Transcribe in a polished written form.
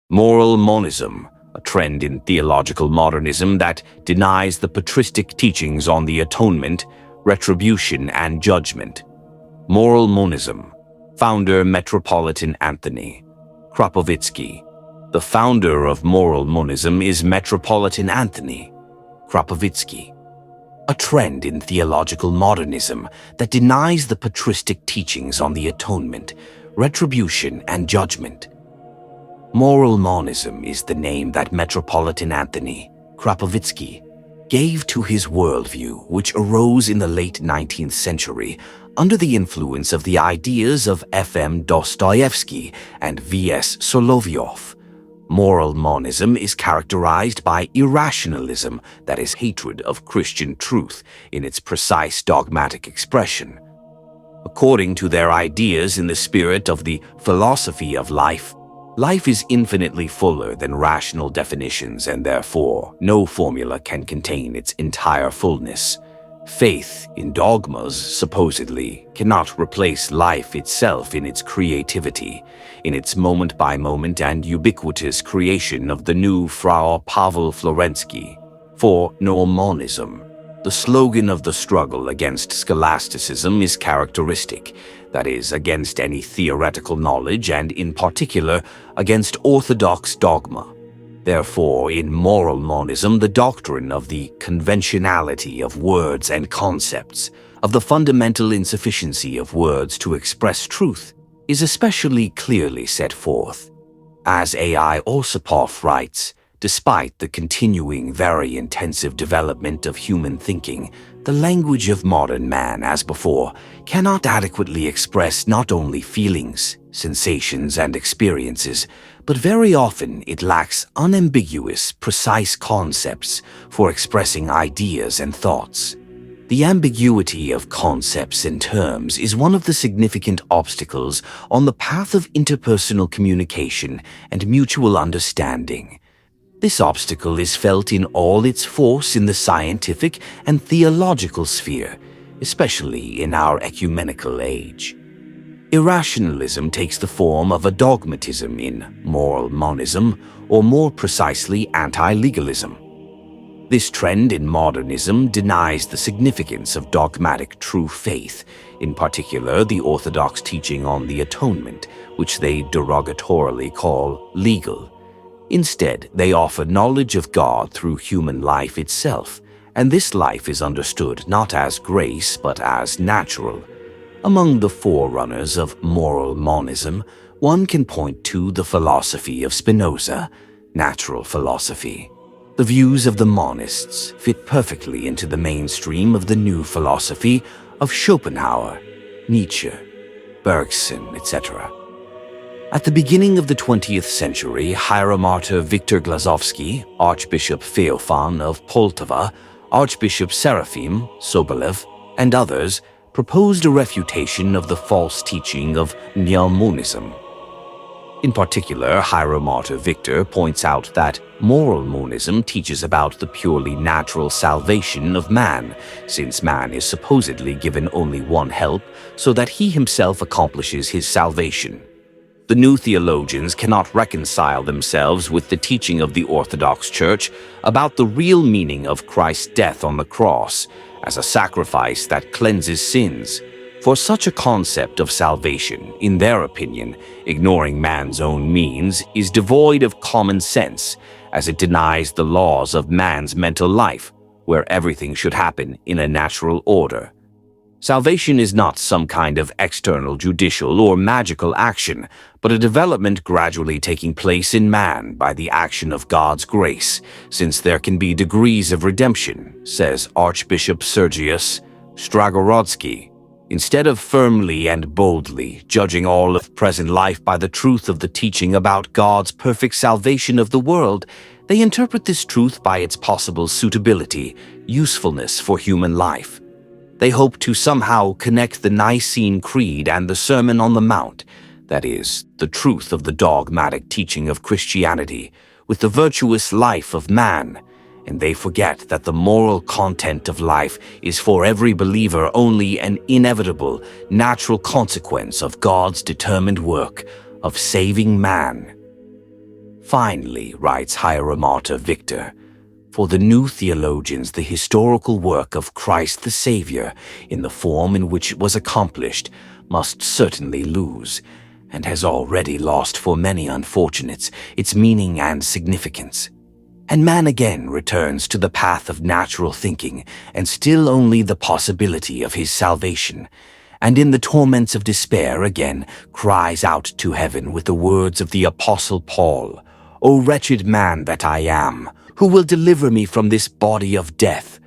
Moral monism, a trend in theological modernism that denies the patristic teachings on the atonement, retribution, and judgment. Moral monism. Founder Metropolitan Anthony Khrapovitsky. The founder of moral monism is Metropolitan Anthony Khrapovitsky. A trend in theological modernism that denies the patristic teachings on the atonement, retribution, and judgment. Moral monism is the name that Metropolitan Anthony Khrapovitsky gave to his worldview, which arose in the late 19th century under the influence of the ideas of F.M. Dostoevsky and V.S. Solovyov. Moral monism is characterized by irrationalism, that is, hatred of Christian truth in its precise dogmatic expression. According to their ideas in the spirit of the philosophy of life, life is infinitely fuller than rational definitions, and therefore no formula can contain its entire fullness. Faith in dogmas, supposedly, cannot replace life itself in its creativity, in its moment-by-moment and ubiquitous creation of the new Frau Pavel Florensky. For monism, the slogan of the struggle against scholasticism is characteristic, that is, against any theoretical knowledge and, in particular, against orthodox dogma. Therefore, in moral monism, the doctrine of the conventionality of words and concepts, of the fundamental insufficiency of words to express truth, is especially clearly set forth. As A.I. Osipov writes, despite the continuing, very intensive development of human thinking, the language of modern man, as before, cannot adequately express not only feelings, sensations, and experiences, but very often it lacks unambiguous, precise concepts for expressing ideas and thoughts. The ambiguity of concepts and terms is one of the significant obstacles on the path of interpersonal communication and mutual understanding. This obstacle is felt in all its force in the scientific and theological sphere, especially in our ecumenical age. Irrationalism takes the form of a dogmatism in moral monism, or more precisely, anti-legalism. This trend in modernism denies the significance of dogmatic true faith, in particular the orthodox teaching on the atonement, which they derogatorily call legal. Instead, they offer knowledge of God through human life itself, and this life is understood not as grace but as natural. Among the forerunners of moral monism, one can point to the philosophy of Spinoza, natural philosophy. The views of the monists fit perfectly into the mainstream of the new philosophy of Schopenhauer, Nietzsche, Bergson, etc. At the beginning of the 20th century, hieromartyr Viktor Glazovsky, Archbishop Theophan of Poltava, Archbishop Seraphim Sobolev, and others proposed a refutation of the false teaching of Monism. In particular, hieromartyr Victor points out that moral monism teaches about the purely natural salvation of man, since man is supposedly given only one help so that he himself accomplishes his salvation. The new theologians cannot reconcile themselves with the teaching of the Orthodox Church about the real meaning of Christ's death on the cross as a sacrifice that cleanses sins. For such a concept of salvation, in their opinion, ignoring man's own means, is devoid of common sense, as it denies the laws of man's mental life, where everything should happen in a natural order. Salvation is not some kind of external judicial or magical action, but a development gradually taking place in man by the action of God's grace, since there can be degrees of redemption, says Archbishop Sergius Stragorovsky. Instead of firmly and boldly judging all of present life by the truth of the teaching about God's perfect salvation of the world, they interpret this truth by its possible suitability, usefulness for human life. They hope to somehow connect the Nicene Creed and the Sermon on the Mount, that is, the truth of the dogmatic teaching of Christianity, with the virtuous life of man, and they forget that the moral content of life is for every believer only an inevitable, natural consequence of God's determined work of saving man. Finally, writes Hieromartyr Victor, for the new theologians, the historical work of Christ the Savior, in the form in which it was accomplished, must certainly lose, and has already lost for many unfortunates, its meaning and significance. And man again returns to the path of natural thinking, and still only the possibility of his salvation, and in the torments of despair again cries out to heaven with the words of the Apostle Paul, "O wretched man that I am, who will deliver me from this body of death?"